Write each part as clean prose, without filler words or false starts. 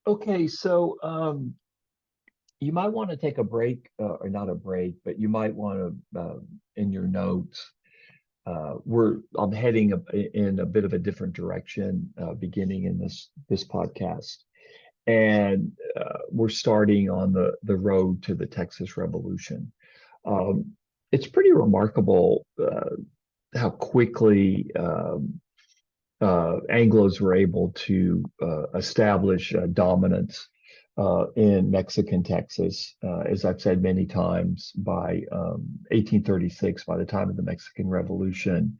Okay, so you might want to take a break, or not a break, but you might want to, in your notes, I'm heading in a bit of a different direction, beginning in this podcast, and we're starting on the road to the Texas Revolution. Um, it's pretty remarkable how quickly Anglos were able to establish dominance in Mexican Texas. As I've said many times, by 1836, by the time of the Mexican Revolution,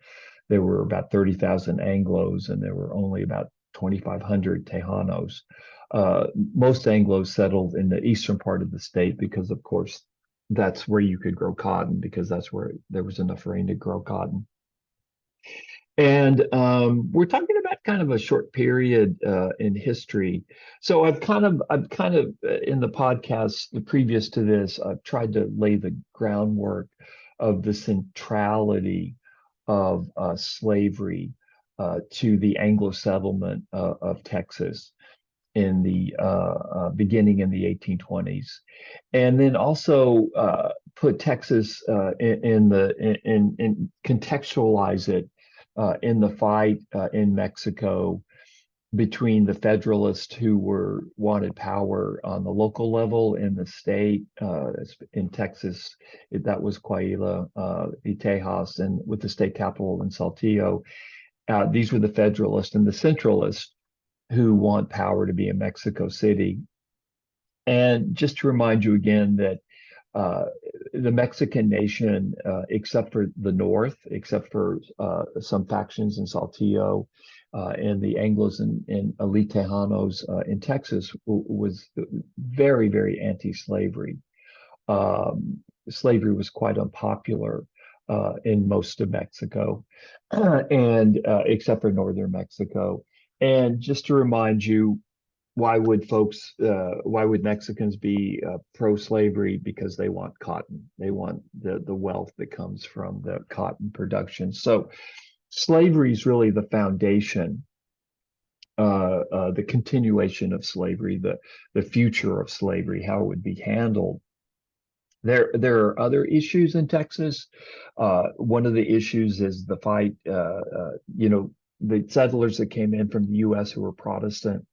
there were about 30,000 Anglos and there were only about 2,500 Tejanos. Most Anglos settled in the eastern part of the state because, of course, that's where you could grow cotton because that's where there was enough rain to grow cotton. And we're talking about kind of a short period in history. So I've kind of in the podcast the previous to this, I've tried to lay the groundwork of the centrality of slavery to the Anglo settlement of Texas in the beginning in the 1820s, and then also put Texas in contextualize it in the fight in Mexico between the Federalists who wanted power on the local level in the state. In Texas, that was Coahuila y Tejas, and with the state capital in Saltillo. These were the Federalists, and the Centralists who want power to be in Mexico City. And just to remind you again that uh, the Mexican nation, except for the North, except for some factions in Saltillo and the Anglos and elite Tejanos in Texas, was very, very anti-slavery. Slavery was quite unpopular in most of Mexico, and except for northern Mexico. And just to remind you, why would Mexicans be pro-slavery? Because they want cotton. They want the wealth that comes from the cotton production. So slavery is really the foundation, the continuation of slavery, the future of slavery, how it would be handled. There are other issues in Texas. One of the issues is the fight. The settlers that came in from the U.S. who were Protestant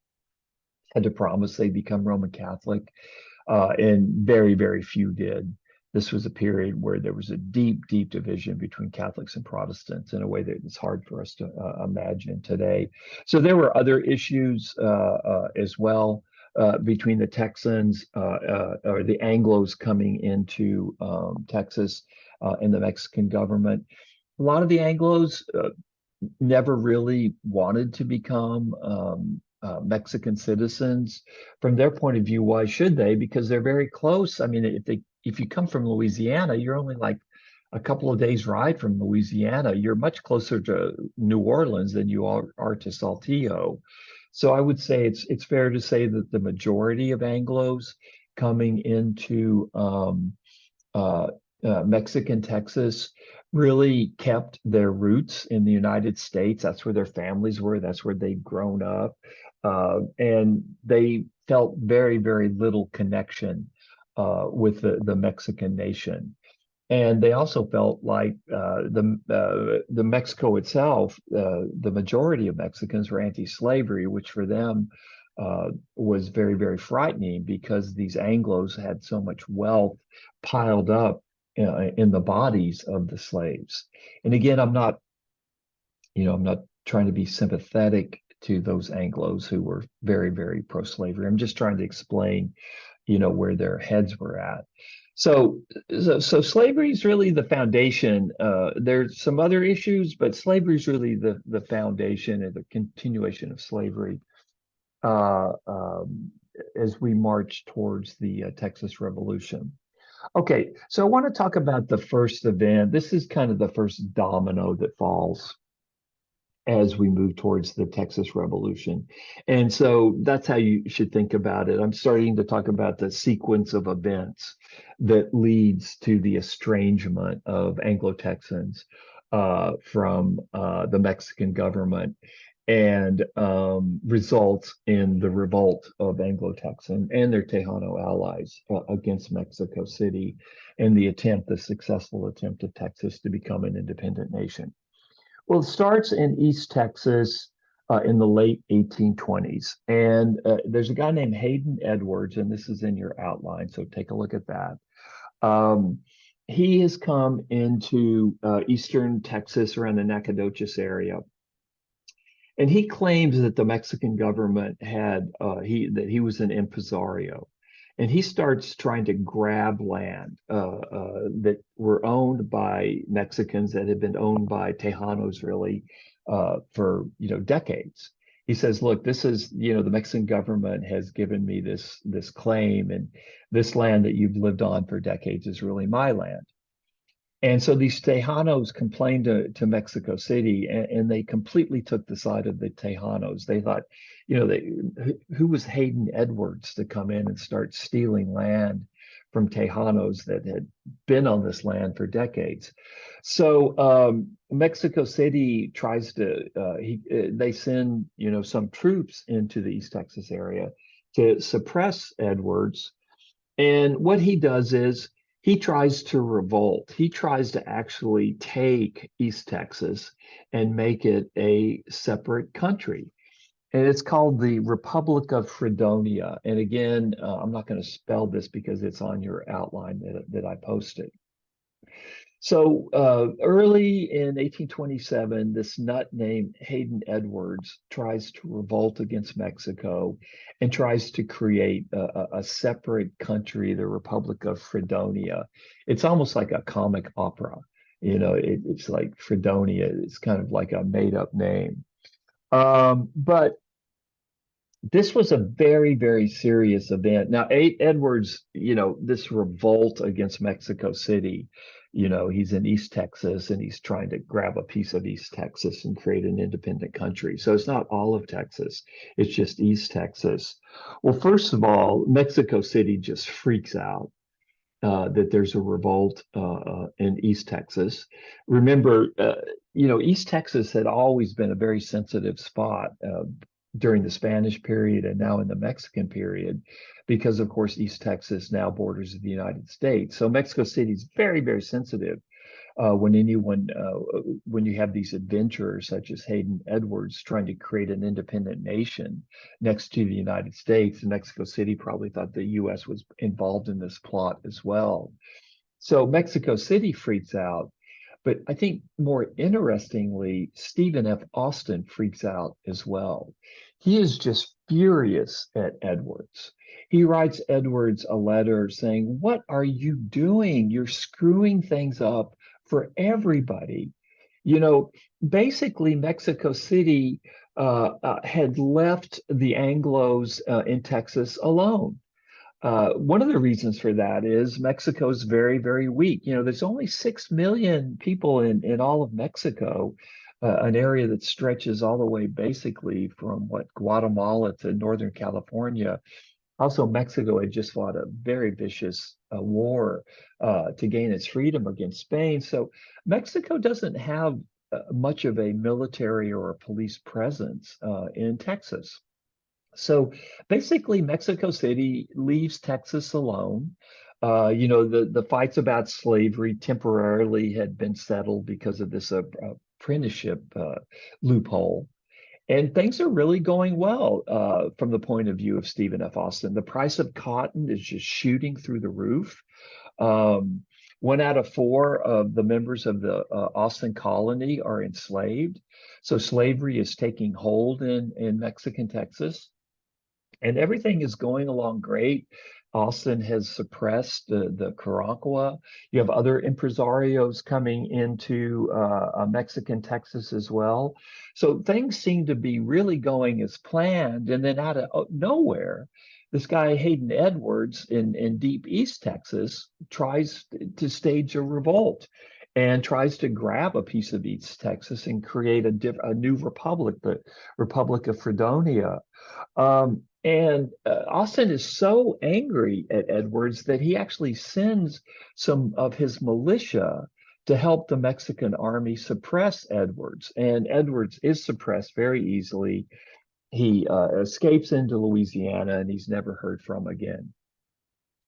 had to promise they'd become Roman Catholic, and very, very few did. This was a period where there was a deep, deep division between Catholics and Protestants in a way that it's hard for us to imagine today. So there were other issues as well between the Texans or the Anglos coming into Texas and the Mexican government. A lot of the Anglos never really wanted to become Mexican citizens. From their point of view, why should they? Because they're very close. I mean, if you come from Louisiana, you're only like a couple of days ride from Louisiana. You're much closer to New Orleans than you are to Saltillo. So I would say it's fair to say that the majority of Anglos coming into Mexican Texas really kept their roots in the United States. That's where their families were. That's where they'd grown up. And they felt very, very little connection with the Mexican nation. And they also felt like the Mexico itself, the majority of Mexicans were anti-slavery, which for them was very, very frightening because these Anglos had so much wealth piled up in the bodies of the slaves. And again, I'm not trying to be sympathetic to those Anglos who were very, very pro-slavery. I'm just trying to explain, where their heads were at. So slavery is really the foundation. There's some other issues, but slavery is really the foundation and the continuation of slavery uh, um, as we march towards the Texas Revolution. Okay, so I want to talk about the first event. This is kind of the first domino that falls as we move towards the Texas Revolution. And so that's how you should think about it. I'm starting to talk about the sequence of events that leads to the estrangement of Anglo-Texans from the Mexican government. and results in the revolt of Anglo-Texan and their Tejano allies against Mexico City and the successful attempt of Texas to become an independent nation. Well, it starts in East Texas in the late 1820s. And there's a guy named Hayden Edwards, and this is in your outline, so take a look at that. Um, he has come into eastern Texas around the Nacogdoches area. And he claims that the Mexican government had that he was an impresario, and he starts trying to grab land that were owned by Mexicans that had been owned by Tejanos really for decades. He says, "Look, this is the Mexican government has given me this claim, and this land that you've lived on for decades is really my land." And so these Tejanos complained to Mexico City, and they completely took the side of the Tejanos. They thought, who was Hayden Edwards to come in and start stealing land from Tejanos that had been on this land for decades? So Mexico City tries to, they send, some troops into the East Texas area to suppress Edwards. And what he does is he tries to revolt. He tries to actually take East Texas and make it a separate country. And it's called the Republic of Fredonia. And again, I'm not going to spell this because it's on your outline that I posted. So early in 1827, this nut named Hayden Edwards tries to revolt against Mexico and tries to create a separate country, the Republic of Fredonia. It's almost like a comic opera. It's like Fredonia. It's kind of like a made-up name. But this was a very, very serious event. Now, Edwards, this revolt against Mexico City, he's in East Texas and he's trying to grab a piece of East Texas and create an independent country. So it's not all of Texas, it's just East Texas. Well, first of all, Mexico City just freaks out. That there's a revolt in East Texas. Remember, East Texas had always been a very sensitive spot during the Spanish period and now in the Mexican period, because of course East Texas now borders the United States. So Mexico City is very, very sensitive when you have these adventurers such as Hayden Edwards trying to create an independent nation next to the United States. And Mexico City probably thought the U.S. was involved in this plot as well. So Mexico City freaks out. But I think more interestingly, Stephen F. Austin freaks out as well. He is just furious at Edwards. He writes Edwards a letter saying, "What are you doing? You're screwing things up for everybody." Basically, Mexico City had left the Anglos in Texas alone. One of the reasons for that is Mexico is very, very weak. There's only 6 million people in all of Mexico, an area that stretches all the way basically from Guatemala to Northern California. Also, Mexico had just fought a very vicious war to gain its freedom against Spain. So Mexico doesn't have much of a military or a police presence in Texas. So basically, Mexico City leaves Texas alone. The fights about slavery temporarily had been settled because of this apprenticeship loophole. And things are really going well from the point of view of Stephen F. Austin. The price of cotton is just shooting through the roof. 1 out of 4 of the members of the Austin colony are enslaved. So slavery is taking hold in Mexican Texas. And everything is going along great. Austin has suppressed the Carranqua. You have other impresarios coming into Mexican Texas as well. So things seem to be really going as planned. And then out of nowhere, this guy Hayden Edwards in deep East Texas tries to stage a revolt and tries to grab a piece of East Texas and create a new republic, the Republic of Fredonia. And Austin is so angry at Edwards that he actually sends some of his militia to help the Mexican army suppress Edwards. And Edwards is suppressed very easily. He escapes into Louisiana and he's never heard from again.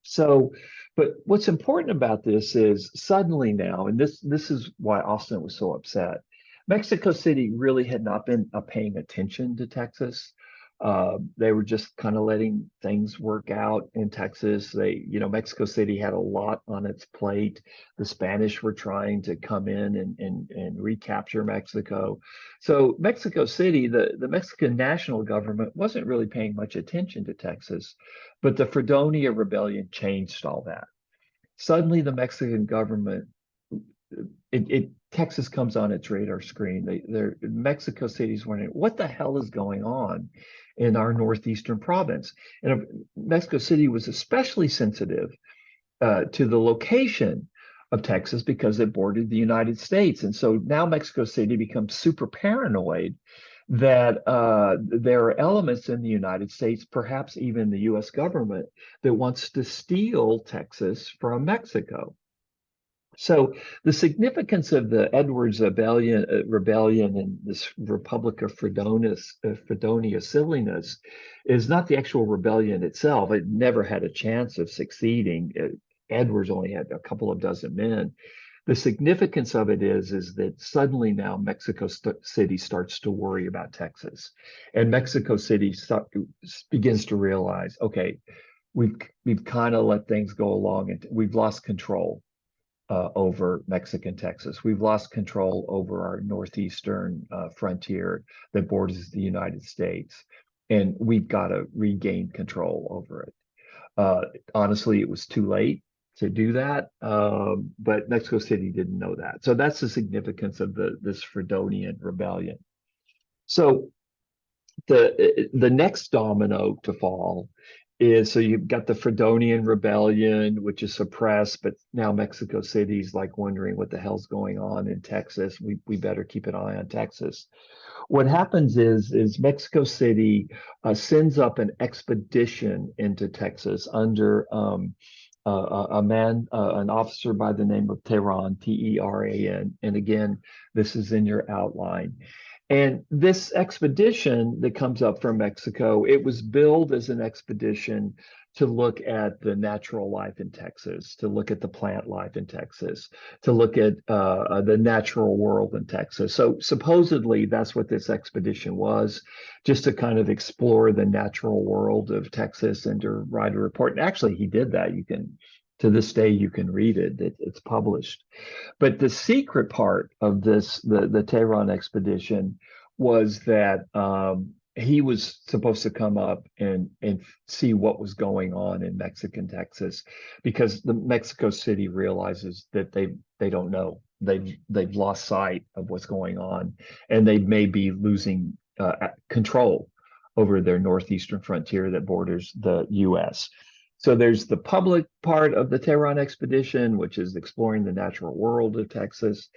So, but what's important about this is suddenly now, and this is why Austin was so upset. Mexico City really had not been paying attention to Texas. They were just kind of letting things work out in Texas. Mexico City had a lot on its plate. The Spanish were trying to come in and recapture Mexico. So Mexico City, the Mexican national government wasn't really paying much attention to Texas, but the Fredonia Rebellion changed all that. Suddenly, the Mexican government, Texas comes on its radar screen. Mexico City's wondering what the hell is going on in our northeastern province. And Mexico City was especially sensitive to the location of Texas because it bordered the United States. And so now Mexico City becomes super paranoid that there are elements in the United States, perhaps even the US government, that wants to steal Texas from Mexico. So the significance of the Edwards rebellion and this Republic of Fredonia silliness is not the actual rebellion itself. It never had a chance of succeeding. Edwards only had a couple of dozen men. The significance of it is that suddenly now Mexico City starts to worry about Texas, and Mexico City begins to realize, okay, we've kind of let things go along, and we've lost control over Mexican Texas. We've lost control over our northeastern frontier that borders the United States, and we've got to regain control over it. Honestly, it was too late to do that, but Mexico City didn't know that. So that's the significance of this Fredonian rebellion. So the next domino to fall is, so you've got the Fredonian rebellion, which is suppressed, but now Mexico City's like wondering what the hell's going on in Texas. We better keep an eye on Texas. What happens is Mexico City sends up an expedition into Texas under an officer by the name of Teran, Teran. And again, this is in your outline. And this expedition that comes up from Mexico, it was billed as an expedition to look at the natural life in Texas, to look at the plant life in Texas, to look at the natural world in Texas. So supposedly that's what this expedition was, just to kind of explore the natural world of Texas and to write a report. And actually, he did that. To this day, you can read it. It's published. But the secret part of this, the Tehran expedition, was that he was supposed to come up and see what was going on in Mexican Texas, because the Mexico City realizes that they don't know. They've lost sight of what's going on, and they may be losing control over their northeastern frontier that borders the U.S. So there's the public part of the Tehran expedition, which is exploring the natural world of Texas.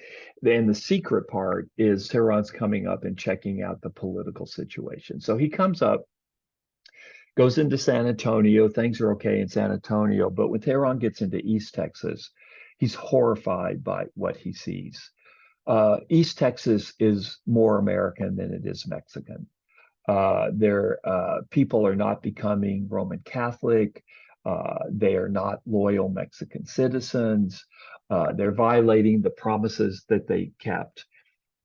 Then the secret part is Tehran's coming up and checking out the political situation. So he comes up, goes into San Antonio. Things are okay in San Antonio. But when Tehran gets into East Texas, he's horrified by what he sees. East Texas is more American than it is Mexican. Their people are not becoming Roman Catholic. They are not loyal Mexican citizens. They're violating the promises that they kept.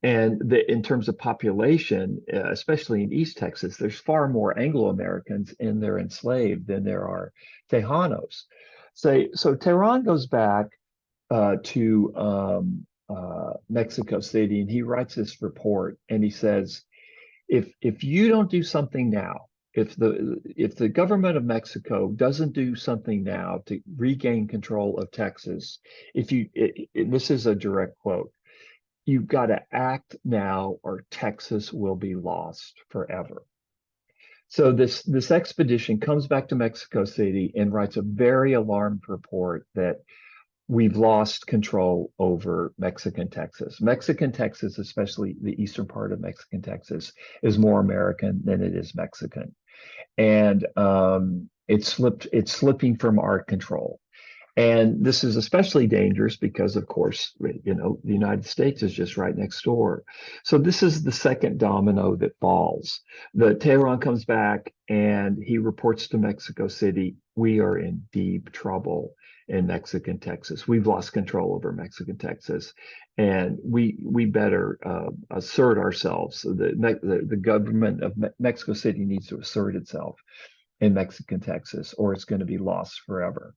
And in terms of population, especially in East Texas, there's far more Anglo-Americans in there enslaved than there are Tejanos. So Tehran goes back to Mexico City, and he writes this report, and he says, if you don't do something now, if the government of Mexico doesn't do something now to regain control of Texas, this is a direct quote, you've got to act now or Texas will be lost forever. So this expedition comes back to Mexico City and writes a very alarmed report that we've lost control over Mexican Texas. Mexican Texas, especially the eastern part of Mexican Texas, is more American than it is Mexican. And it's slipping from our control. And this is especially dangerous because, of course, the United States is just right next door. So this is the second domino that falls. The Tehran comes back and he reports to Mexico City, we are in deep trouble in Mexican Texas. We've lost control over Mexican Texas, and we better assert ourselves. The government of Mexico City needs to assert itself in Mexican Texas, or it's going to be lost forever.